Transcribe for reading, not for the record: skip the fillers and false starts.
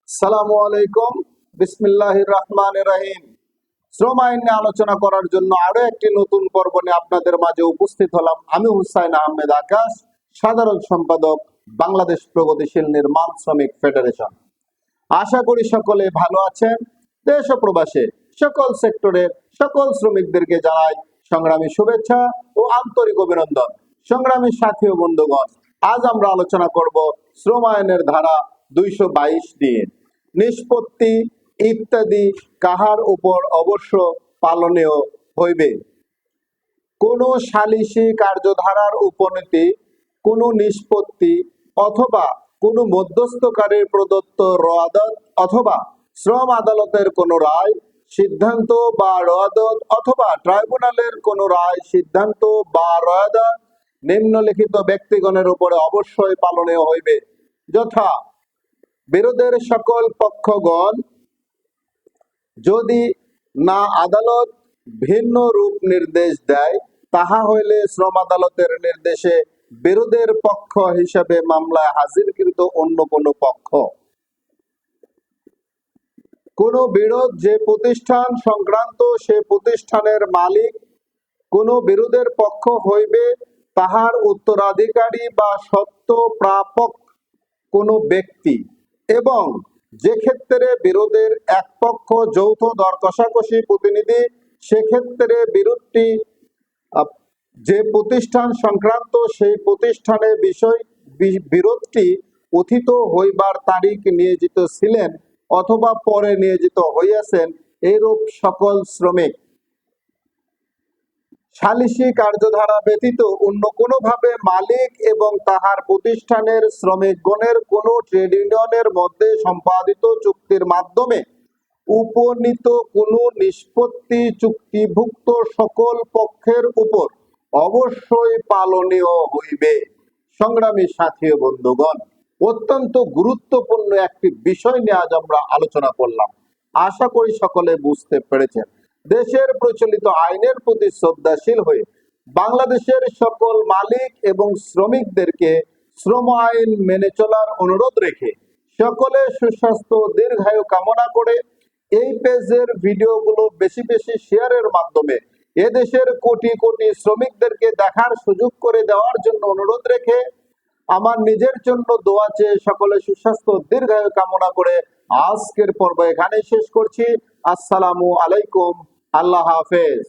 সালামু আলাইকুম, বিসমিল্লাহির রহমানির রহিম। শ্রম আইন নিয়ে আলোচনা করার জন্য আরো একটি নতুন পর্ব নিয়ে আপনাদের মাঝে উপস্থিত হলাম। আমি হুসাইন আহমেদ আকাশ, সাধারণ সম্পাদক, বাংলাদেশ প্রগতিশীল নির্মাণ শ্রমিক ফেডারেশন। আশা করি সকলে ভালো আছেন। দেশ ও প্রবাসে সকল সেক্টরের সকল শ্রমিকদেরকে জানাই সংগ্রামী শুভেচ্ছা ও আন্তরিক অভিনন্দন। সংগ্রামী সাথী ও বন্ধুগণ, আজ আমরা আলোচনা করব শ্রম আইনের ধারা 222 নিয়ে। নিষ্পত্তি ইত্যাদি কাহার উপর অবশ্য পালনীয় হইবে। কোন সালিসি কার্যধারার উপনীতি, কোন নিষ্পত্তি অথবা কোন মধ্যস্থকারীর প্রদত্ত রোয়াদত অথবা শ্রম আদালতের কোন রায়, সিদ্ধান্ত বা রোয়াদত অথবা ট্রাইব্যুনালের কোন রায়, সিদ্ধান্ত বা রোয়াদত নিম্নলিখিত ব্যক্তিগণের উপরে অবশ্যই পালনীয় হইবে, যথা বিরোধের সকল পক্ষগণ যদি না আদালত ভিন্ন রূপ নির্দেশ দেয়, তাহা হইলে শ্রম আদালতের নির্দেশে বিরোধের পক্ষ হিসাবে মামলায় হাজিরকৃত অন্য কোন পক্ষ। কোন বিরোধ যে প্রতিষ্ঠান সংক্রান্ত সে প্রতিষ্ঠানের মালিক কোন বিরোধের পক্ষ হইবে, তাহার উত্তরাধিকারী বা সত্ত্ব প্রাপক কোন ব্যক্তি, এবং যে ক্ষেত্রে বিরোধের এক পক্ষ যৌথ দর কষাকষি প্রতিনিধি, সেক্ষেত্রে বিরোধটি যে প্রতিষ্ঠান সংক্রান্ত সেই প্রতিষ্ঠানের বিষয় বিরোধটি অথিত হইবার তারিখ নিয়োজিত ছিলেন অথবা পরে নিয়োজিত হইয়াছেন এইরূপ সকল শ্রমিক। সালিসি কার্যধারা ব্যতীত অন্য কোনোভাবে মালিক এবং তাহার প্রতিষ্ঠানের শ্রমিকগণের কোন ট্রেড ইউনিয়নের মধ্যে সম্পাদিত চুক্তির মাধ্যমে উপনীত কোন নিষ্পত্তি চুক্তিভুক্ত সকল পক্ষের উপর অবশ্যই পালনীয় হইবে। সংগ্রামী সাথী ও বন্ধুগণ, অত্যন্ত গুরুত্বপূর্ণ একটি বিষয় নিয়ে আজ আমরা আলোচনা করলাম। আশা করি সকলে বুঝতে পেরেছেন। দেশের প্রচলিত আইনের প্রতি শ্রদ্ধাশীল হয়ে বাংলাদেশের সকল মালিক এবং শ্রমিকদেরকে শ্রম আইন মেনে চলার অনুরোধ রেখে সকলে সুস্বাস্থ্য দীর্ঘায়ু কামনা করে এই পেজের ভিডিওগুলো বেশি বেশি শেয়ারের মাধ্যমে এদেশের কোটি কোটি শ্রমিকদেরকে দেখার সুযোগ করে দেওয়ার জন্য অনুরোধ রেখে আমার নিজের জন্য দোয়া চেয়ে সকলে সুস্বাস্থ্য দীর্ঘায়ু কামনা করে আজকের পর্ব এখানেই শেষ করছি। আসসালামু আলাইকুম, আল্লাহ হাফেজ।